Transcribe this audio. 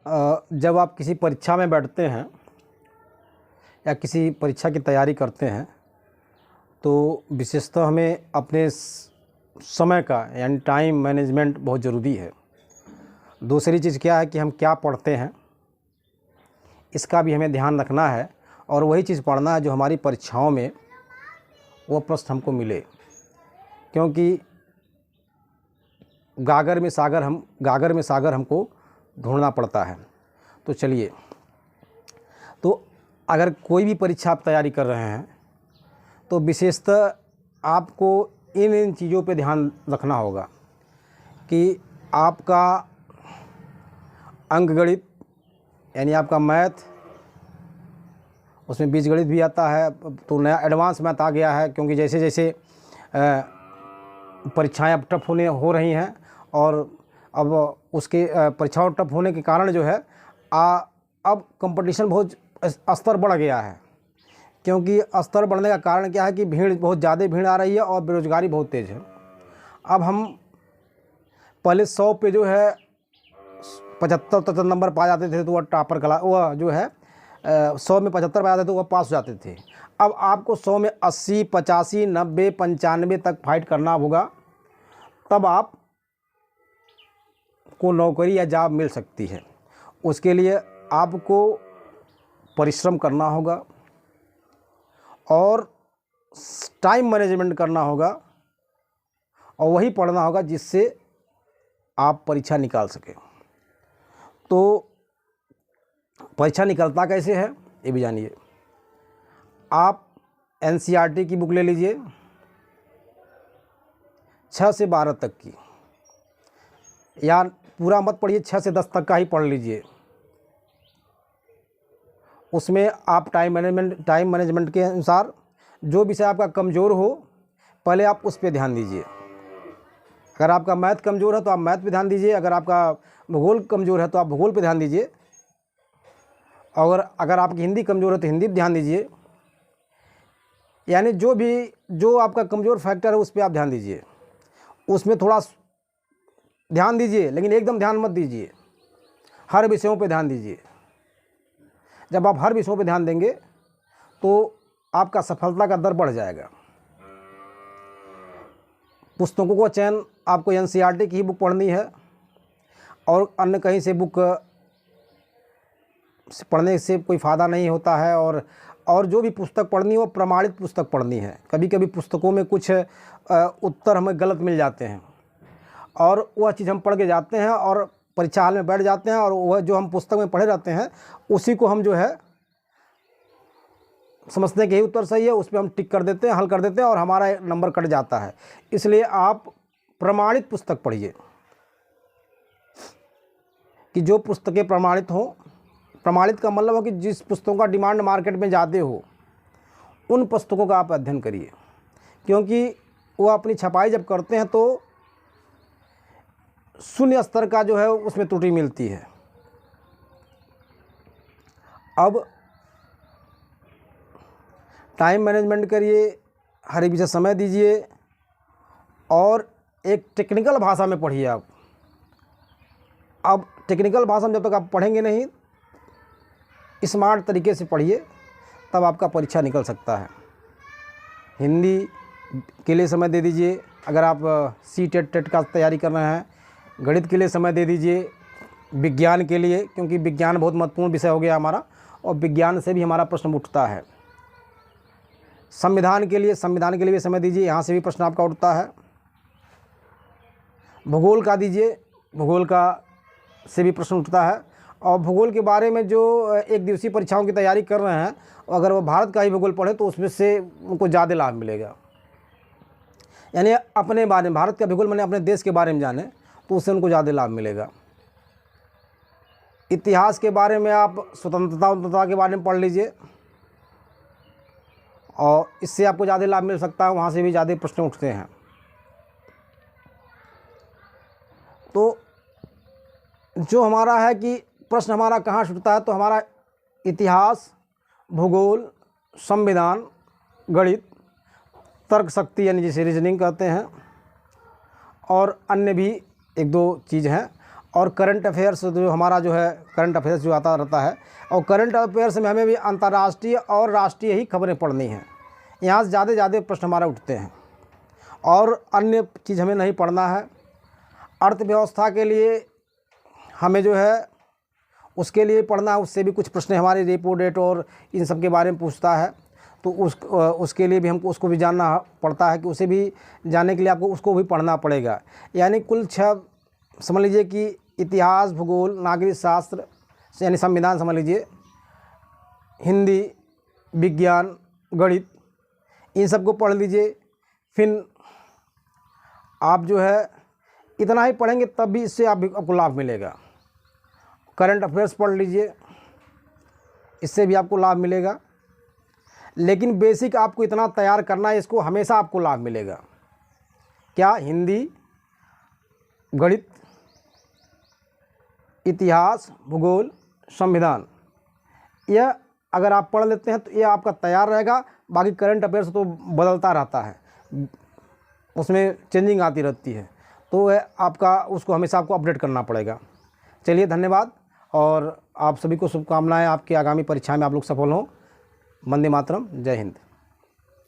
जब आप किसी परीक्षा में बैठते हैं या किसी परीक्षा की तैयारी करते हैं तो विशेषतः हमें अपने समय का यानी टाइम मैनेजमेंट बहुत ज़रूरी है। दूसरी चीज़ क्या है कि हम क्या पढ़ते हैं, इसका भी हमें ध्यान रखना है और वही चीज़ पढ़ना है जो हमारी परीक्षाओं में वो प्रश्न हमको मिले, क्योंकि गागर में सागर हमको ढूंढना पड़ता है। तो चलिए, तो अगर कोई भी परीक्षा आप तैयारी कर रहे हैं तो विशेषतः आपको इन चीज़ों पे ध्यान रखना होगा कि आपका अंकगणित यानी आपका मैथ, उसमें बीजगणित भी आता है, तो नया एडवांस मैथ आ गया है, क्योंकि जैसे जैसे परीक्षाएं अब टफ हो रही हैं और अब उसके परीक्षाओं टफ होने के कारण जो है अब कंपटीशन बहुत स्तर बढ़ गया है। क्योंकि स्तर बढ़ने का कारण क्या है कि बहुत ज़्यादा भीड़ आ रही है और बेरोज़गारी बहुत तेज़ है। अब हम पहले 100 पे जो है 75 नंबर पा जाते थे तो वह टॉपर क्लास, वह जो है 100 में 75 पा जाते थे तो वह पास हो जाते थे। अब आपको 100 में 80, 85, 90, 95 तक फाइट करना होगा, तब आप को नौकरी या जॉब मिल सकती है। उसके लिए आपको परिश्रम करना होगा और टाइम मैनेजमेंट करना होगा और वही पढ़ना होगा जिससे आप परीक्षा निकाल सकें। तो परीक्षा निकलता कैसे है ये भी जानिए। आप एनसीईआरटी की बुक ले लीजिए 6 से 12 तक की, या पूरा मत पढ़िए, 6 से 10 तक का ही पढ़ लीजिए। उसमें आप टाइम मैनेजमेंट के अनुसार जो विषय आपका कमज़ोर हो पहले आप उस पर ध्यान दीजिए। अगर आपका मैथ कमज़ोर है तो आप मैथ पे ध्यान दीजिए, अगर आपका भूगोल कमज़ोर है तो आप भूगोल पे ध्यान दीजिए, और अगर आपकी हिंदी कमज़ोर है तो हिंदी पे ध्यान दीजिए। यानी जो आपका कमज़ोर फैक्टर है उस पर आप ध्यान दीजिए, उसमें थोड़ा ध्यान दीजिए, लेकिन एकदम ध्यान मत दीजिए। हर विषयों पे ध्यान दीजिए। जब आप हर विषयों पे ध्यान देंगे तो आपका सफलता का दर बढ़ जाएगा। पुस्तकों का चयन आपको एनसीईआरटी की ही बुक पढ़नी है और अन्य कहीं से बुक पढ़ने से कोई फ़ायदा नहीं होता है। और जो भी पुस्तक पढ़नी है वो प्रमाणित पुस्तक पढ़नी है। कभी कभी पुस्तकों में कुछ उत्तर हमें गलत मिल जाते हैं और वह चीज़ हम पढ़ के जाते हैं और परीक्षा हाल में बैठ जाते हैं और वह जो हम पुस्तक में पढ़े रहते हैं उसी को हम जो है समझते हैं कि यही उत्तर सही है, उस पर हम टिक कर देते हैं, हल कर देते हैं और हमारा नंबर कट जाता है। इसलिए आप प्रमाणित पुस्तक पढ़िए कि जो पुस्तकें प्रमाणित हों। प्रमाणित का मतलब है कि जिस पुस्तकों का डिमांड मार्केट में ज़्यादा हो उन पुस्तकों का आप अध्ययन करिए, क्योंकि वो अपनी छपाई जब करते हैं तो शून्य स्तर का जो है उसमें त्रुटि मिलती है। अब टाइम मैनेजमेंट करिए, हर एक विषय समय दीजिए और एक टेक्निकल भाषा में पढ़िए आप। अब टेक्निकल भाषा में जब तक आप पढ़ेंगे नहीं, स्मार्ट तरीके से पढ़िए, तब आपका परीक्षा निकल सकता है। हिंदी के लिए समय दे दीजिए अगर आप टेट का तैयारी कर रहे हैं। गणित के लिए समय दे दीजिए, विज्ञान के लिए, क्योंकि विज्ञान बहुत महत्वपूर्ण विषय हो गया हमारा और विज्ञान से भी हमारा प्रश्न उठता है। संविधान के लिए भी समय दीजिए, यहाँ से भी प्रश्न आपका उठता है। भूगोल का दीजिए, भूगोल का से भी प्रश्न उठता है। और भूगोल के बारे में जो एक दिवसीय परीक्षाओं की तैयारी कर रहे हैं, अगर वो भारत का ही भूगोल पढ़े तो उसमें से उनको ज़्यादा लाभ मिलेगा। यानी अपने बारे में, भारत का भूगोल माने अपने देश के बारे में जाने, तो उससे उनको ज़्यादा लाभ मिलेगा। इतिहास के बारे में आप स्वतंत्रता के बारे में पढ़ लीजिए और इससे आपको ज़्यादा लाभ मिल सकता है, वहाँ से भी ज़्यादा प्रश्न उठते हैं। तो जो हमारा है कि प्रश्न हमारा कहाँ से उठता है, तो हमारा इतिहास, भूगोल, संविधान, गणित, तर्क शक्ति यानी जिसे रीजनिंग कहते हैं, और अन्य भी एक दो चीज़ हैं। और करंट अफेयर्स जो हमारा जो है करंट अफेयर्स जो आता रहता है, और करंट अफेयर्स में हमें भी अंतर्राष्ट्रीय और राष्ट्रीय ही खबरें पढ़नी हैं। यहाँ से ज़्यादा प्रश्न हमारा उठते हैं और अन्य चीज़ हमें नहीं पढ़ना है। अर्थव्यवस्था के लिए हमें जो है उसके लिए पढ़ना है, उससे भी कुछ प्रश्न हमारे रेपो रेट और इन सब के बारे में पूछता है, तो उसके लिए भी हमको उसको भी जानना पड़ता है कि उसे भी जानने के लिए आपको उसको भी पढ़ना पड़ेगा। यानी कुल 6 समझ लीजिए कि इतिहास, भूगोल, नागरिक शास्त्र यानी संविधान समझ लीजिए, हिंदी, विज्ञान, गणित, इन सब को पढ़ लीजिए। फिर आप जो है इतना ही पढ़ेंगे तब भी इससे आपको लाभ मिलेगा। करंट अफेयर्स पढ़ लीजिए, इससे भी आपको लाभ मिलेगा। लेकिन बेसिक आपको इतना तैयार करना है, इसको हमेशा आपको लाभ मिलेगा। क्या? हिंदी, गणित, इतिहास, भूगोल, संविधान, यह अगर आप पढ़ लेते हैं तो यह आपका तैयार रहेगा। बाकी करंट अफेयर्स तो बदलता रहता है, उसमें चेंजिंग आती रहती है, तो वह आपका उसको हमेशा आपको अपडेट करना पड़ेगा। चलिए, धन्यवाद और आप सभी को शुभकामनाएं। आपकी आगामी परीक्षा में आप लोग सफल हों। वंदे मातरम। जय हिंद।